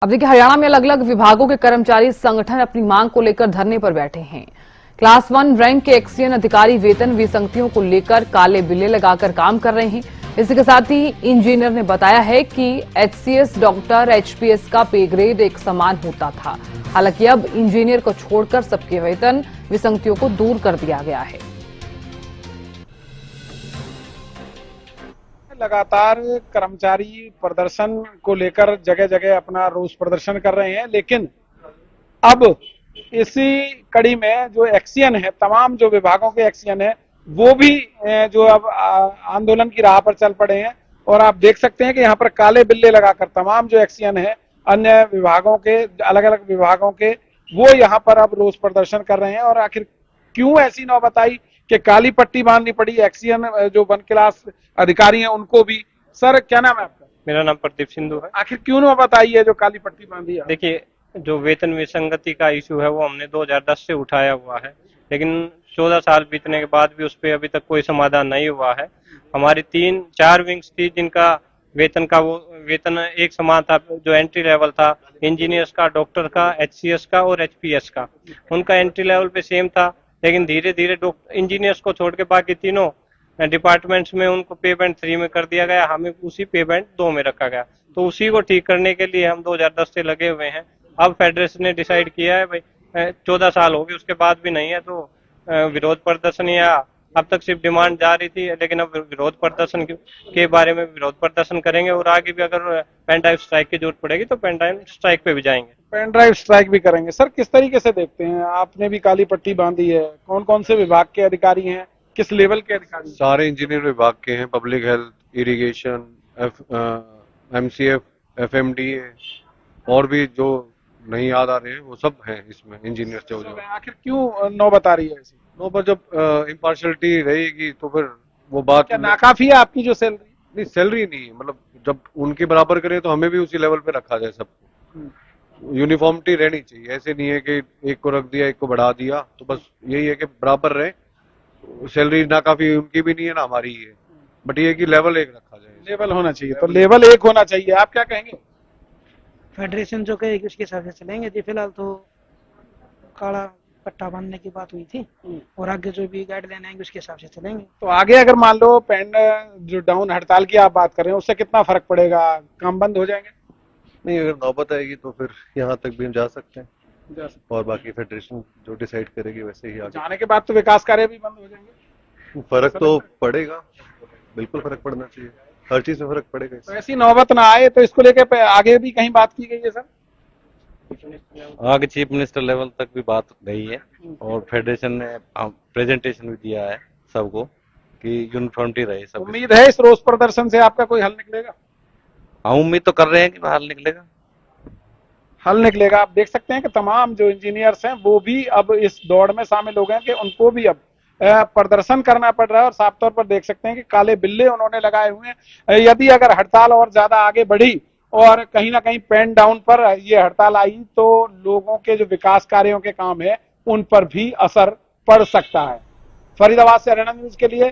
अब देखिए, हरियाणा में अलग अलग विभागों के कर्मचारी संगठन अपनी मांग को लेकर धरने पर बैठे हैं। क्लास 1 रैंक के एक्सीएन अधिकारी वेतन विसंगतियों को लेकर काले बिल्ले लगाकर काम कर रहे हैं। इसी के साथ ही इंजीनियर ने बताया है कि एचसीएस, डॉक्टर, एचपीएस का पे ग्रेड एक समान होता था। हालांकि अब इंजीनियर को छोड़कर सबके वेतन विसंगतियों को दूर कर दिया गया है। लगातार कर्मचारी प्रदर्शन को लेकर जगह जगह अपना रोष प्रदर्शन कर रहे हैं, लेकिन अब इसी कड़ी में जो एक्सीएन है, तमाम जो विभागों के एक्सीएन है, वो भी जो अब आंदोलन की राह पर चल पड़े हैं। और आप देख सकते हैं कि यहाँ पर काले बिल्ले लगाकर तमाम जो एक्सीएन है अन्य विभागों के, अलग अलग विभागों के, वो यहाँ पर अब रोष प्रदर्शन कर रहे हैं। और आखिर क्यों ऐसी नौबत आई कि काली पट्टी बांधनी पड़ी एक्सीएन जो वन क्लास अधिकारी हैं उनको भी। सर, क्या नाम है आपका? मेरा नाम प्रदीप सिंधु है। आखिर क्यों नौबत आई है जो काली पट्टी बांधी है? देखिए, जो वेतन विसंगति का इशू है वो हमने 2010 से उठाया हुआ है, लेकिन 14 साल बीतने के बाद भी उस पर अभी तक कोई समाधान नहीं हुआ है। हमारी 3-4 विंग्स थी जिनका वेतन एक समान था। जो एंट्री लेवल था इंजीनियर्स का, डॉक्टर का, एचसीएस का और एचपीएस का, उनका एंट्री लेवल पे सेम था। लेकिन धीरे धीरे इंजीनियर्स को छोड़ के बाकी तीनों डिपार्टमेंट्स में उनको पे बैंड 3 में कर दिया गया, हमें उसी पे बैंड 2 में रखा गया। तो उसी को ठीक करने के लिए हम 2010 से लगे हुए हैं। अब फेडरेशन ने डिसाइड किया है भाई 14 साल हो गए उसके बाद भी नहीं है, तो विरोध प्रदर्शन, या अब तक सिर्फ डिमांड जा रही थी, लेकिन अब विरोध प्रदर्शन के बारे में विरोध प्रदर्शन करेंगे। और आगे भी अगर पेन ड्राइव स्ट्राइक की जरूरत पड़ेगी तो पेन ड्राइव स्ट्राइक पे भी जाएंगे। पेन ड्राइव स्ट्राइक भी करेंगे। सर, किस तरीके से देखते हैं? आपने भी काली पट्टी बांधी है, कौन कौन से विभाग के अधिकारी हैं, किस लेवल के अधिकारी? सारे इंजीनियर विभाग के हैं, पब्लिक हेल्थ, इरिगेशन, एमसीएफ, एफएमडीए और भी जो नहीं याद आ रहे हैं वो सब हैं इसमें इंजीनियर जो आखिर क्यों नौबत आ रही है ऐसी? पर जब इम्पार्शलिटी रहेगी तो फिर वो बात क्या नाकाफी है आपकी जो सैलरी? नहीं, सैलरी नहीं, मतलब जब उनके बराबर करें तो हमें भी उसी लेवल पे रखा जाए सबको। यूनिफॉर्मिटी रहनी चाहिए, ऐसे नहीं है कि एक को रख दिया एक को बढ़ा दिया, तो बस यही है कि बराबर रहे। सैलरी नाकाफी उनकी भी नहीं है ना हमारी ही है, बट ये कि लेवल एक रखा जाए। लेवल होना चाहिए, तो लेवल एक होना चाहिए। आप क्या कहेंगे? फेडरेशन जो कहेगी उसके हिसाब से चलेंगे जी। फिलहाल तो काला पट्टा बांधने की बात हुई थी, और आगे जो भी गाइडलाइन आएंगे उसके हिसाब से चलेंगे। तो आगे अगर मान लो पेन जो डाउन हड़ताल की आप बात कर रहे हैं, उससे कितना फर्क पड़ेगा? काम बंद हो जाएंगे? नहीं, अगर नौबत आएगी तो फिर यहाँ तक भी हम जा सकते हैं, और बाकी फेडरेशन जो डिसाइड करेगी वैसे ही आगे। जाने के बाद तो विकास कार्य भी बंद हो जाएंगे। फर्क तो पड़ेगा, बिल्कुल फर्क पड़ना चाहिए, हर चीज में फर्क पड़ेगा। तो ऐसी नौबत ना आए, तो इसको लेकर आगे भी कहीं बात की गई है? सर, आगे चीफ मिनिस्टर लेवल तक भी बात गई है, और फेडरेशन ने प्रेजेंटेशन भी दिया है सबको कि यूनिफॉर्मिटी रहे सब। उम्मीद है इस रोष प्रदर्शन से आपका कोई हल निकलेगा? हम उम्मीद तो कर रहे हैं कि हल निकलेगा। हल निकलेगा। आप देख सकते हैं कि तमाम जो इंजीनियर्स हैं वो भी अब इस दौड़ में शामिल हो गए हैं कि उनको भी अब प्रदर्शन करना पड़ रहा है। और साफ तौर पर देख सकते हैं कि काले बिल्ले उन्होंने लगाए हुए हैं। यदि अगर हड़ताल और ज्यादा आगे बढ़ी और कहीं ना कहीं पेन डाउन पर ये हड़ताल आई, तो लोगों के जो विकास कार्यों के काम है उन पर भी असर पड़ सकता है। फरीदाबाद से हरियाणा न्यूज के लिए